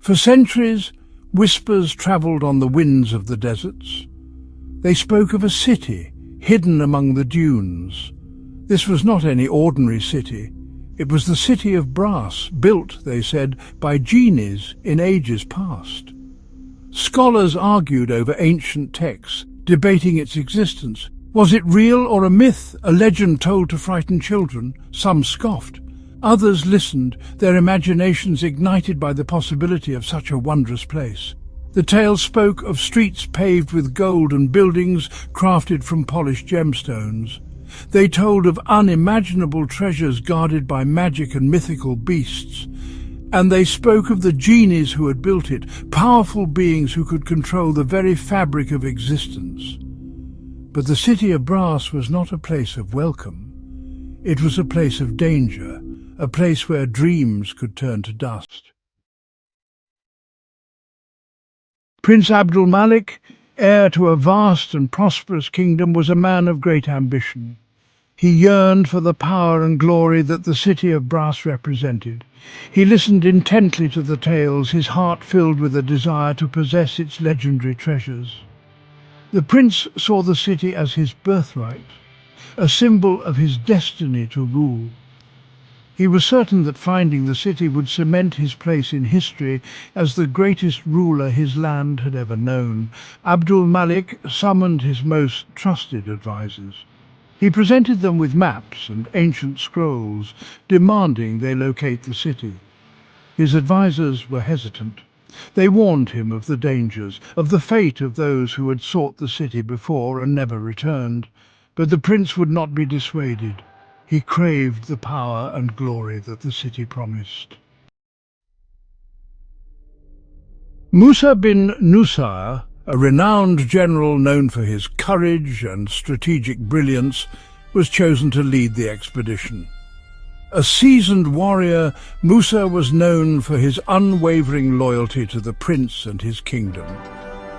For centuries, whispers travelled on the winds of the deserts. They spoke of a city hidden among the dunes. This was not any ordinary city. It was the city of brass, built, they said, by genies in ages past. Scholars argued over ancient texts, debating its existence. Was it real or a myth, a legend told to frighten children? Some scoffed. Others listened, their imaginations ignited by the possibility of such a wondrous place. The tale spoke of streets paved with gold and buildings crafted from polished gemstones. They told of unimaginable treasures guarded by magic and mythical beasts. And they spoke of the genies who had built it, powerful beings who could control the very fabric of existence. But the city of brass was not a place of welcome. It was a place of danger, a place where dreams could turn to dust. Prince Abdul Malik, heir to a vast and prosperous kingdom, was a man of great ambition. He yearned for the power and glory that the city of brass represented. He listened intently to the tales, his heart filled with a desire to possess its legendary treasures. The prince saw the city as his birthright, a symbol of his destiny to rule. He was certain that finding the city would cement his place in history as the greatest ruler his land had ever known. Abdul Malik summoned his most trusted advisors. He presented them with maps and ancient scrolls, demanding they locate the city. His advisors were hesitant. They warned him of the dangers, of the fate of those who had sought the city before and never returned. But the prince would not be dissuaded. He craved the power and glory that the city promised. Musa bin Nusayr, a renowned general known for his courage and strategic brilliance, was chosen to lead the expedition. A seasoned warrior, Musa was known for his unwavering loyalty to the prince and his kingdom.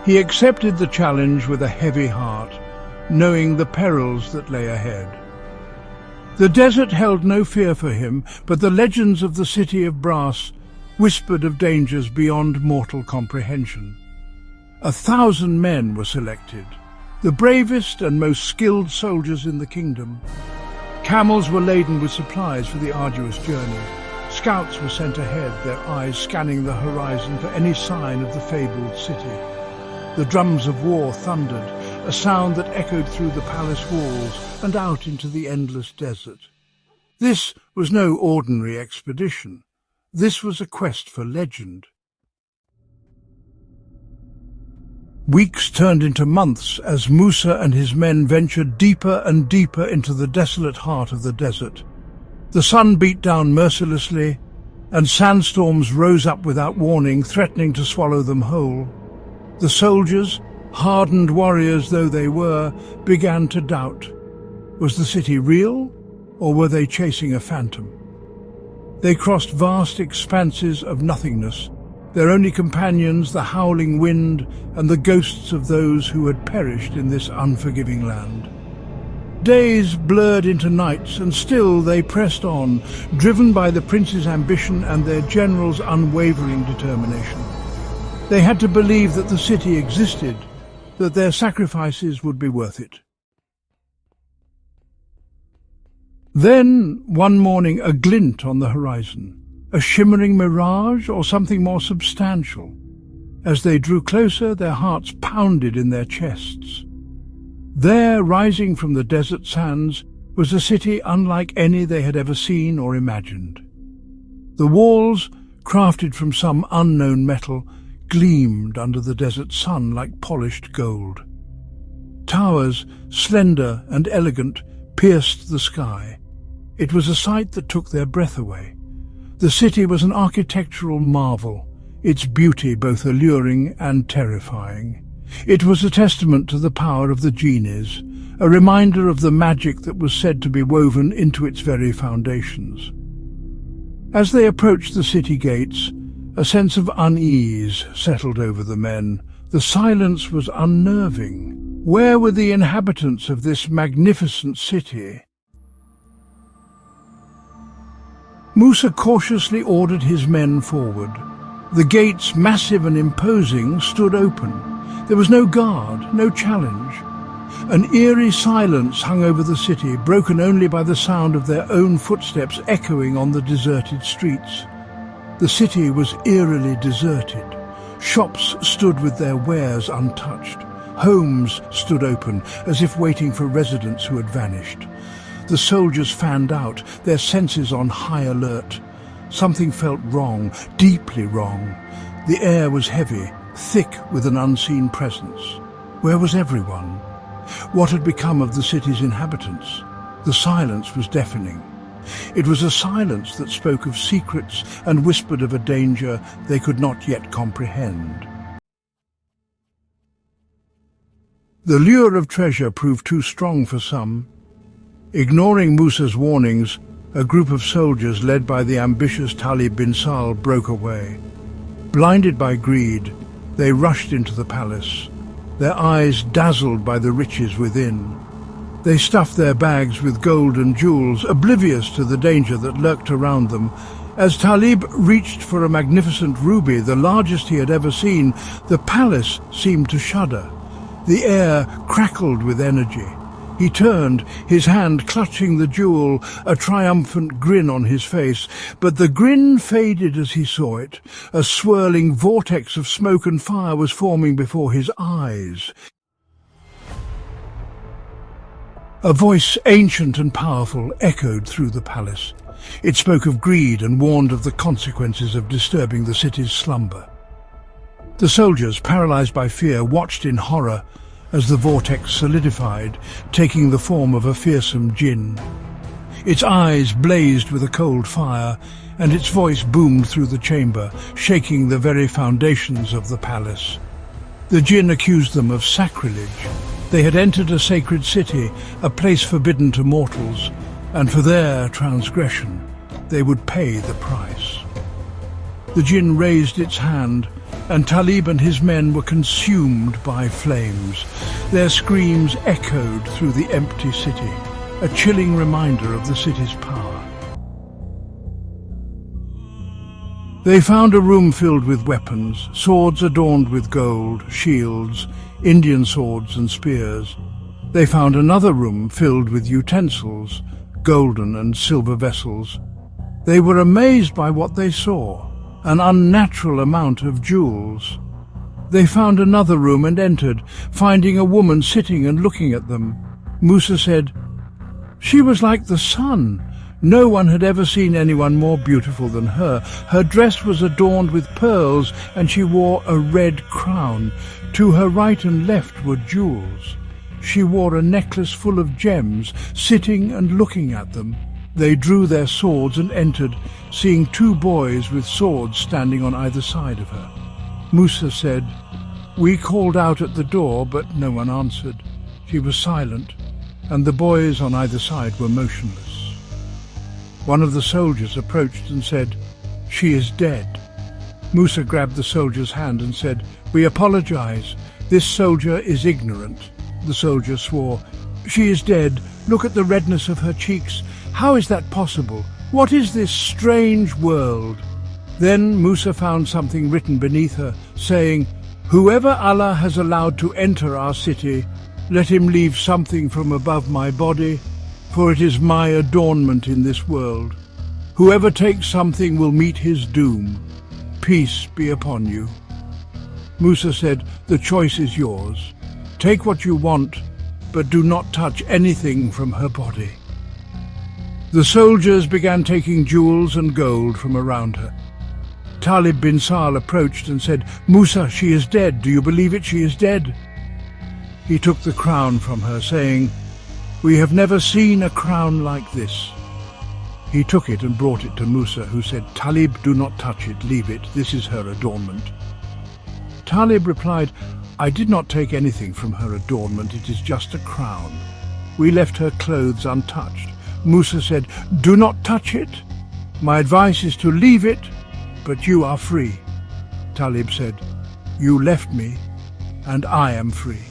He accepted the challenge with a heavy heart, knowing the perils that lay ahead. The desert held no fear for him, but the legends of the city of brass whispered of dangers beyond mortal comprehension. 1,000 men were selected, the bravest and most skilled soldiers in the kingdom. Camels were laden with supplies for the arduous journey. Scouts were sent ahead, their eyes scanning the horizon for any sign of the fabled city. The drums of war thundered, a sound that echoed through the palace walls and out into the endless desert. This was no ordinary expedition. This was a quest for legend. Weeks turned into months as Musa and his men ventured deeper and deeper into the desolate heart of the desert. The sun beat down mercilessly, and sandstorms rose up without warning, threatening to swallow them whole. The soldiers, hardened warriors though they were, began to doubt. Was the city real, or were they chasing a phantom? They crossed vast expanses of nothingness, their only companions the howling wind and the ghosts of those who had perished in this unforgiving land. Days blurred into nights, and still they pressed on, driven by the prince's ambition and their general's unwavering determination. They had to believe that the city existed, that their sacrifices would be worth it. Then, one morning, a glint on the horizon, a shimmering mirage or something more substantial. As they drew closer, their hearts pounded in their chests. There, rising from the desert sands, was a city unlike any they had ever seen or imagined. The walls, crafted from some unknown metal, gleamed under the desert sun like polished gold. Towers, slender and elegant, pierced the sky. It was a sight that took their breath away. The city was an architectural marvel, its beauty both alluring and terrifying. It was a testament to the power of the genies, a reminder of the magic that was said to be woven into its very foundations. As they approached the city gates, a sense of unease settled over the men. The silence was unnerving. Where were the inhabitants of this magnificent city? Musa cautiously ordered his men forward. The gates, massive and imposing, stood open. There was no guard, no challenge. An eerie silence hung over the city, broken only by the sound of their own footsteps echoing on the deserted streets. The city was eerily deserted. Shops stood with their wares untouched. Homes stood open, as if waiting for residents who had vanished. The soldiers fanned out, their senses on high alert. Something felt wrong, deeply wrong. The air was heavy, thick with an unseen presence. Where was everyone? What had become of the city's inhabitants? The silence was deafening. It was a silence that spoke of secrets and whispered of a danger they could not yet comprehend. The lure of treasure proved too strong for some. Ignoring Musa's warnings, a group of soldiers led by the ambitious Talib bin Sahl broke away. Blinded by greed, they rushed into the palace, their eyes dazzled by the riches within. They stuffed their bags with gold and jewels, oblivious to the danger that lurked around them. As Talib reached for a magnificent ruby, the largest he had ever seen, the palace seemed to shudder. The air crackled with energy. He turned, his hand clutching the jewel, a triumphant grin on his face. But the grin faded as he saw it. A swirling vortex of smoke and fire was forming before his eyes. A voice ancient and powerful echoed through the palace. It spoke of greed and warned of the consequences of disturbing the city's slumber. The soldiers, paralyzed by fear, watched in horror as the vortex solidified, taking the form of a fearsome Jinn. Its eyes blazed with a cold fire, and its voice boomed through the chamber, shaking the very foundations of the palace. The Jinn accused them of sacrilege. They had entered a sacred city, a place forbidden to mortals, and for their transgression they would pay the price. The Jinn raised its hand, and Talib and his men were consumed by flames. Their screams echoed through the empty city, a chilling reminder of the city's power. They found a room filled with weapons, swords adorned with gold, shields, Indian swords and spears. They found another room filled with utensils, golden and silver vessels. They were amazed by what they saw, an unnatural amount of jewels. They found another room and entered, finding a woman sitting and looking at them. Musa said, "She was like the sun. No one had ever seen anyone more beautiful than her. Her dress was adorned with pearls, and she wore a red crown. To her right and left were jewels. She wore a necklace full of gems, sitting and looking at them." They drew their swords and entered, seeing two boys with swords standing on either side of her. Musa said, "We called out at the door, but no one answered." She was silent, and the boys on either side were motionless. One of the soldiers approached and said, "She is dead." Musa grabbed the soldier's hand and said, "We apologize. This soldier is ignorant." The soldier swore, "She is dead. Look at the redness of her cheeks. How is that possible? What is this strange world?" Then Musa found something written beneath her, saying, "Whoever Allah has allowed to enter our city, let him leave something from above my body, for it is my adornment in this world. Whoever takes something will meet his doom. Peace be upon you." Musa said, "The choice is yours. Take what you want, but do not touch anything from her body." The soldiers began taking jewels and gold from around her. Talib bin Sahl approached and said, "Musa, she is dead. Do you believe it? She is dead." He took the crown from her, saying, "We have never seen a crown like this." He took it and brought it to Musa, who said, "Talib, do not touch it. Leave it. This is her adornment." Talib replied, "I did not take anything from her adornment. It is just a crown. We left her clothes untouched." Musa said, "Do not touch it. My advice is to leave it, but you are free." Talib said, "You left me, and I am free."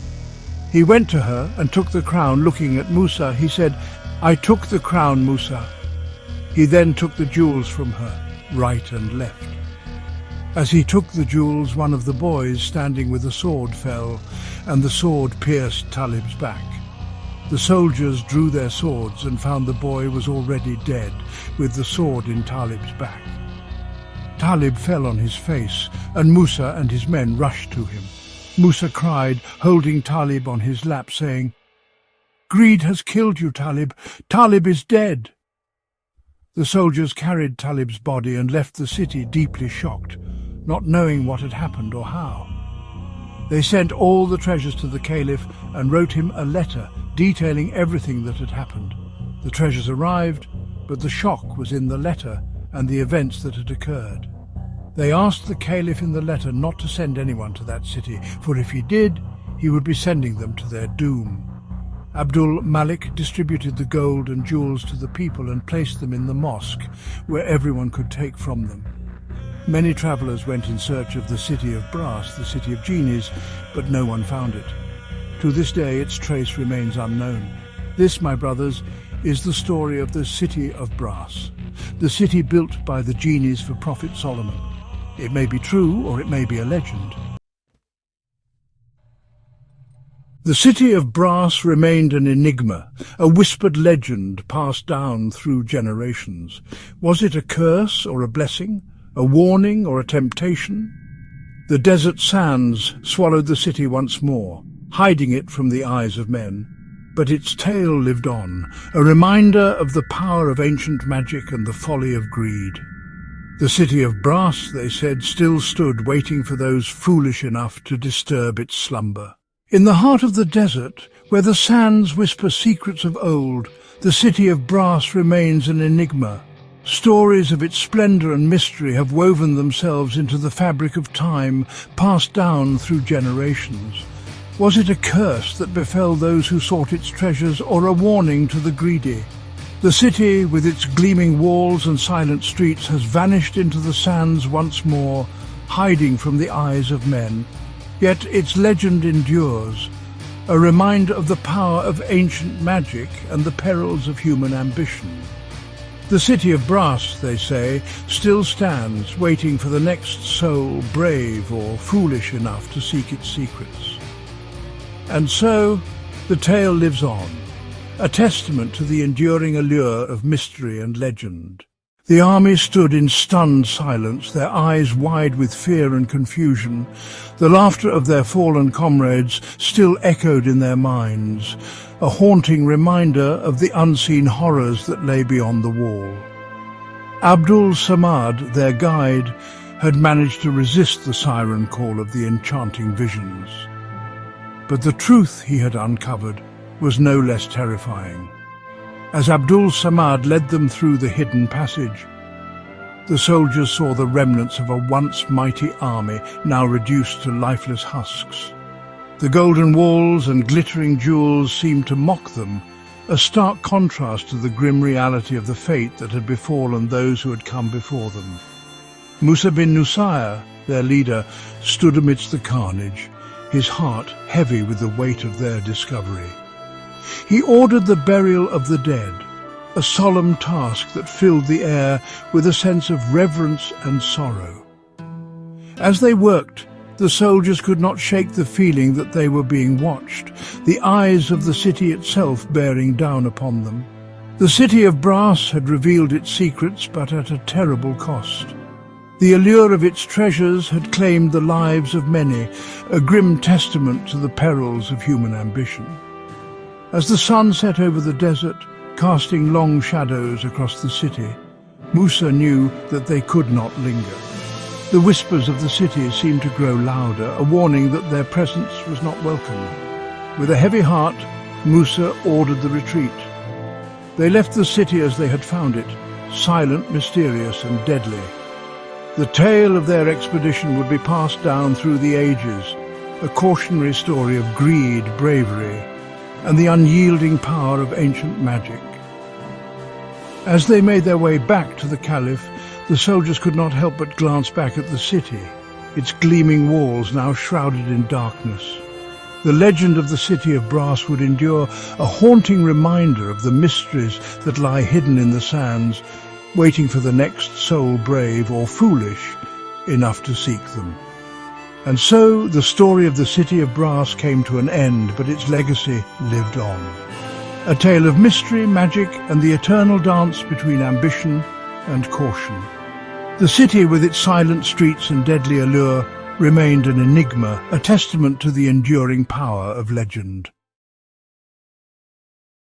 He went to her and took the crown. Looking at Musa, he said, "I took the crown, Musa." He then took the jewels from her, right and left. As he took the jewels, one of the boys standing with a sword fell, and the sword pierced Talib's back. The soldiers drew their swords and found the boy was already dead, with the sword in Talib's back. Talib fell on his face, and Musa and his men rushed to him. Musa cried, holding Talib on his lap, saying, "Greed has killed you, Talib. Talib is dead." The soldiers carried Talib's body and left the city deeply shocked, not knowing what had happened or how. They sent all the treasures to the Caliph and wrote him a letter detailing everything that had happened. The treasures arrived, but the shock was in the letter and the events that had occurred. They asked the Caliph in the letter not to send anyone to that city, for if he did, he would be sending them to their doom. Abdul Malik distributed the gold and jewels to the people and placed them in the mosque, where everyone could take from them. Many travellers went in search of the city of brass, the city of genies, but no one found it. To this day, its trace remains unknown. This, my brothers, is the story of the city of brass, the city built by the genies for Prophet Solomon. It may be true, or it may be a legend. The city of brass remained an enigma, a whispered legend passed down through generations. Was it a curse or a blessing, a warning or a temptation? The desert sands swallowed the city once more, hiding it from the eyes of men. But its tale lived on, a reminder of the power of ancient magic and the folly of greed. The city of brass, they said, still stood waiting for those foolish enough to disturb its slumber. In the heart of the desert, where the sands whisper secrets of old, the city of brass remains an enigma. Stories of its splendor and mystery have woven themselves into the fabric of time, passed down through generations. Was it a curse that befell those who sought its treasures, or a warning to the greedy? The city, with its gleaming walls and silent streets, has vanished into the sands once more, hiding from the eyes of men. Yet its legend endures, a reminder of the power of ancient magic and the perils of human ambition. The city of brass, they say, still stands, waiting for the next soul brave or foolish enough to seek its secrets. And so, the tale lives on, a testament to the enduring allure of mystery and legend. The army stood in stunned silence, their eyes wide with fear and confusion. The laughter of their fallen comrades still echoed in their minds, a haunting reminder of the unseen horrors that lay beyond the wall. Abdul Samad, their guide, had managed to resist the siren call of the enchanting visions. But the truth he had uncovered was no less terrifying. As Abdul Samad led them through the hidden passage, the soldiers saw the remnants of a once mighty army, now reduced to lifeless husks. The golden walls and glittering jewels seemed to mock them, a stark contrast to the grim reality of the fate that had befallen those who had come before them. Musa bin Nusayr, their leader, stood amidst the carnage, his heart heavy with the weight of their discovery. He ordered the burial of the dead, a solemn task that filled the air with a sense of reverence and sorrow. As they worked, the soldiers could not shake the feeling that they were being watched, the eyes of the city itself bearing down upon them. The city of brass had revealed its secrets, but at a terrible cost. The allure of its treasures had claimed the lives of many, a grim testament to the perils of human ambition. As the sun set over the desert, casting long shadows across the city, Musa knew that they could not linger. The whispers of the city seemed to grow louder, a warning that their presence was not welcome. With a heavy heart, Musa ordered the retreat. They left the city as they had found it, silent, mysterious, and deadly. The tale of their expedition would be passed down through the ages, a cautionary story of greed, bravery, and the unyielding power of ancient magic. As they made their way back to the Caliph, the soldiers could not help but glance back at the city, its gleaming walls now shrouded in darkness. The legend of the city of brass would endure, a haunting reminder of the mysteries that lie hidden in the sands, waiting for the next soul brave or foolish enough to seek them. And so the story of the City of Brass came to an end, but its legacy lived on. A tale of mystery, magic, and the eternal dance between ambition and caution. The city, with its silent streets and deadly allure, remained an enigma, a testament to the enduring power of legend.